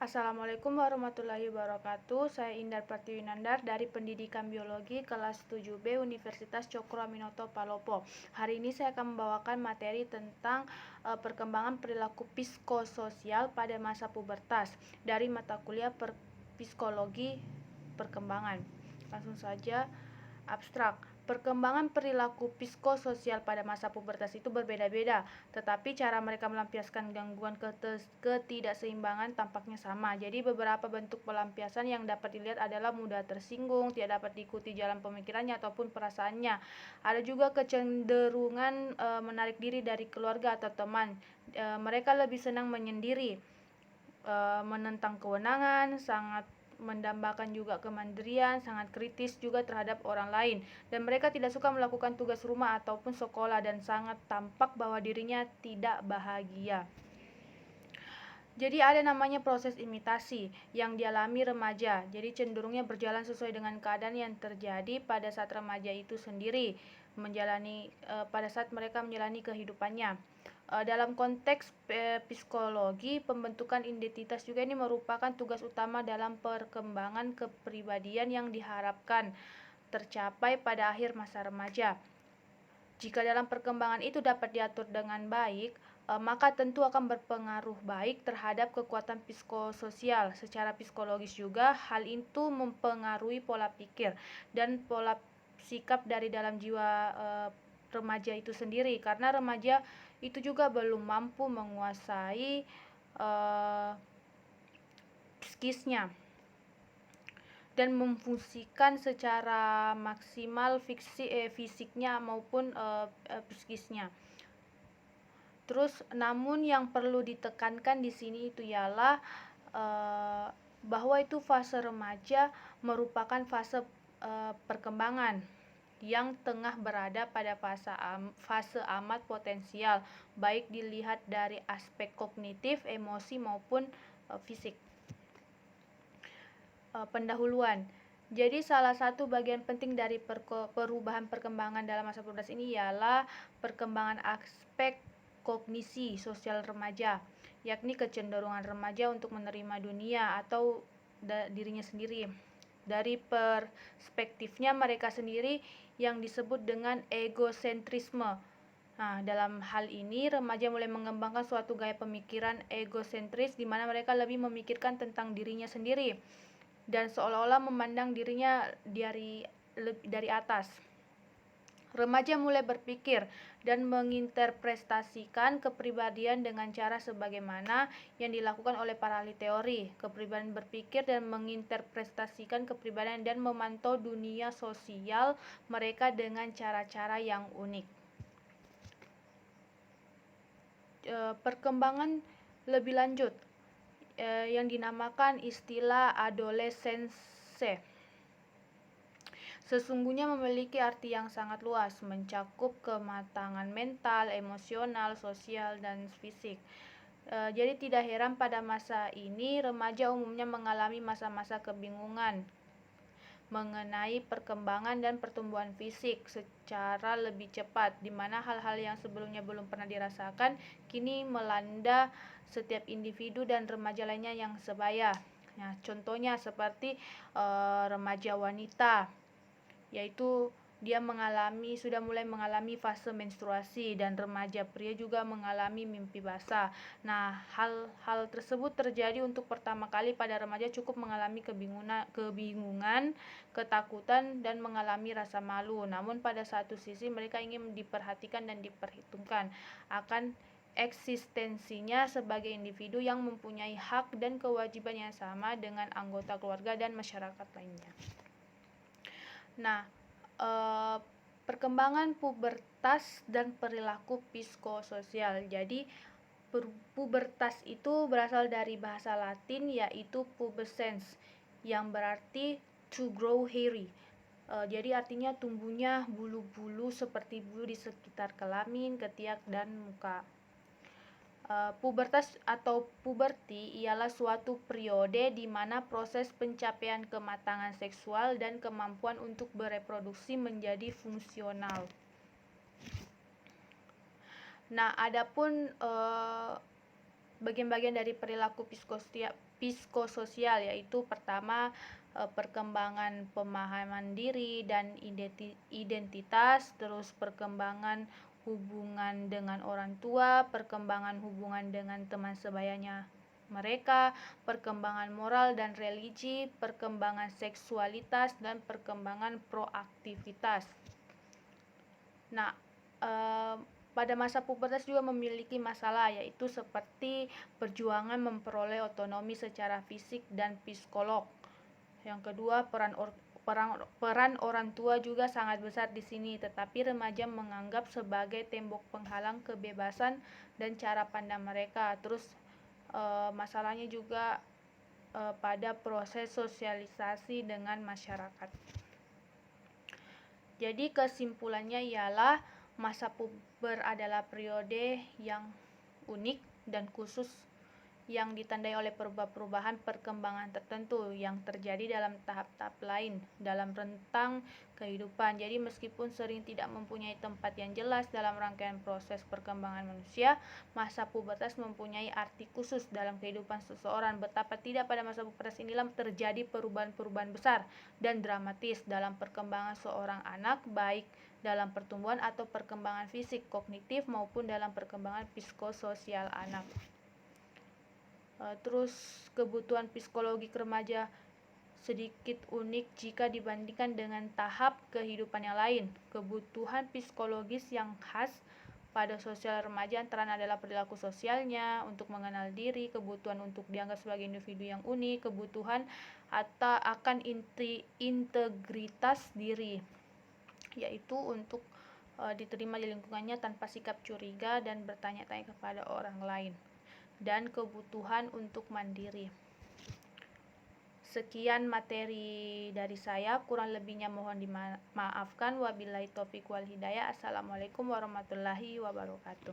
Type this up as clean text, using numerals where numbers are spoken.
Assalamualaikum warahmatullahi wabarakatuh. Saya Indar Pratiwinandar dari Pendidikan Biologi kelas 7B Universitas Cokro Aminoto Palopo. Hari ini saya akan membawakan materi tentang perkembangan perilaku psikososial pada masa pubertas dari mata kuliah Psikologi Perkembangan. Langsung saja, abstrak. Perkembangan perilaku psikososial pada masa pubertas itu berbeda-beda, tetapi cara mereka melampiaskan gangguan ketidakseimbangan tampaknya sama. Jadi beberapa bentuk pelampiasan yang dapat dilihat adalah mudah tersinggung, tidak dapat diikuti jalan pemikirannya ataupun perasaannya. Ada juga kecenderungan menarik diri dari keluarga atau teman. Mereka lebih senang menyendiri, menentang kewenangan, sangat mendambakan juga kemandirian, sangat kritis juga terhadap orang lain, dan mereka tidak suka melakukan tugas rumah ataupun sekolah, dan sangat tampak bahwa dirinya tidak bahagia. Jadi ada namanya proses imitasi yang dialami remaja. Jadi cenderungnya berjalan sesuai dengan keadaan yang terjadi pada saat remaja itu sendiri pada saat mereka menjalani kehidupannya. Dalam konteks psikologi, pembentukan identitas juga ini merupakan tugas utama dalam perkembangan kepribadian yang diharapkan tercapai pada akhir masa remaja. Jika dalam perkembangan itu dapat diatur dengan baik, maka tentu akan berpengaruh baik terhadap kekuatan psikososial. Secara psikologis juga, hal itu mempengaruhi pola pikir dan pola sikap dari dalam jiwa remaja itu sendiri, karena remaja itu juga belum mampu menguasai psikisnya dan memfungsikan secara maksimal fisiknya maupun psikisnya. Terus, namun yang perlu ditekankan di sini itu ialah bahwa itu fase remaja merupakan fase perkembangan yang tengah berada pada fase amat potensial, baik dilihat dari aspek kognitif, emosi maupun fisik. Pendahuluan. Jadi salah satu bagian penting dari perubahan perkembangan dalam masa pubertas ini ialah perkembangan aspek kognisi sosial remaja, yakni kecenderungan remaja untuk menerima dunia atau dirinya sendiri dari perspektifnya mereka sendiri yang disebut dengan egosentrisme. Nah, dalam hal ini remaja mulai mengembangkan suatu gaya pemikiran egosentris di mana mereka lebih memikirkan tentang dirinya sendiri dan seolah-olah memandang dirinya dari atas. Remaja mulai berpikir dan menginterpretasikan kepribadian dengan cara sebagaimana yang dilakukan oleh para ahli teori kepribadian, berpikir dan menginterpretasikan kepribadian dan memantau dunia sosial mereka dengan cara-cara yang unik. Perkembangan lebih lanjut yang dinamakan istilah adolessense sesungguhnya memiliki arti yang sangat luas, mencakup kematangan mental, emosional, sosial, dan fisik. Jadi tidak heran pada masa ini remaja umumnya mengalami masa-masa kebingungan mengenai perkembangan dan pertumbuhan fisik secara lebih cepat, di mana hal-hal yang sebelumnya belum pernah dirasakan kini melanda setiap individu dan remaja lainnya yang sebaya. Nah, contohnya seperti remaja wanita, yaitu dia sudah mulai mengalami fase menstruasi, dan remaja pria juga mengalami mimpi basah. Nah, hal tersebut terjadi untuk pertama kali pada remaja cukup mengalami kebingungan, ketakutan, dan mengalami rasa malu. Namun pada satu sisi mereka ingin diperhatikan dan diperhitungkan akan eksistensinya sebagai individu yang mempunyai hak dan kewajiban yang sama dengan anggota keluarga dan masyarakat lainnya. Nah, perkembangan pubertas dan perilaku psikososial. Jadi pubertas itu berasal dari bahasa Latin yaitu pubescens yang berarti to grow hairy. Jadi artinya tumbuhnya bulu-bulu seperti bulu di sekitar kelamin, ketiak, dan muka. Pubertas atau puberti ialah suatu periode di mana proses pencapaian kematangan seksual dan kemampuan untuk bereproduksi menjadi fungsional. Nah, adapun bagian-bagian dari perilaku psikososial, yaitu pertama perkembangan pemahaman diri dan identitas, terus perkembangan hubungan dengan orang tua, perkembangan hubungan dengan teman sebayanya mereka, perkembangan moral dan religi, perkembangan seksualitas, dan perkembangan proaktivitas. Nah, pada masa pubertas juga memiliki masalah, yaitu seperti perjuangan memperoleh otonomi secara fisik dan psikolog. Yang kedua, peran orang tua juga sangat besar di sini, tetapi remaja menganggap sebagai tembok penghalang kebebasan dan cara pandang mereka. Terus masalahnya juga pada proses sosialisasi dengan masyarakat. Jadi kesimpulannya ialah masa puber adalah periode yang unik dan khusus yang ditandai oleh perubahan perkembangan tertentu yang terjadi dalam tahap-tahap lain dalam rentang kehidupan. Jadi meskipun sering tidak mempunyai tempat yang jelas dalam rangkaian proses perkembangan manusia, masa pubertas mempunyai arti khusus dalam kehidupan seseorang. Betapa tidak pada masa pubertas inilah terjadi perubahan-perubahan besar dan dramatis dalam perkembangan seorang anak, baik dalam pertumbuhan atau perkembangan fisik, kognitif maupun dalam perkembangan psikososial anak. Terus kebutuhan psikologi remaja sedikit unik jika dibandingkan dengan tahap kehidupan yang lain. Kebutuhan psikologis yang khas pada sosial remaja antara adalah perilaku sosialnya, untuk mengenal diri, kebutuhan untuk dianggap sebagai individu yang unik, kebutuhan atau akan integritas diri, yaitu untuk diterima di lingkungannya tanpa sikap curiga dan bertanya-tanya kepada orang lain, dan kebutuhan untuk mandiri. Sekian materi dari saya, kurang lebihnya mohon dimaafkan. Wabillahi taufiq wal hidayah. Assalamualaikum warahmatullahi wabarakatuh.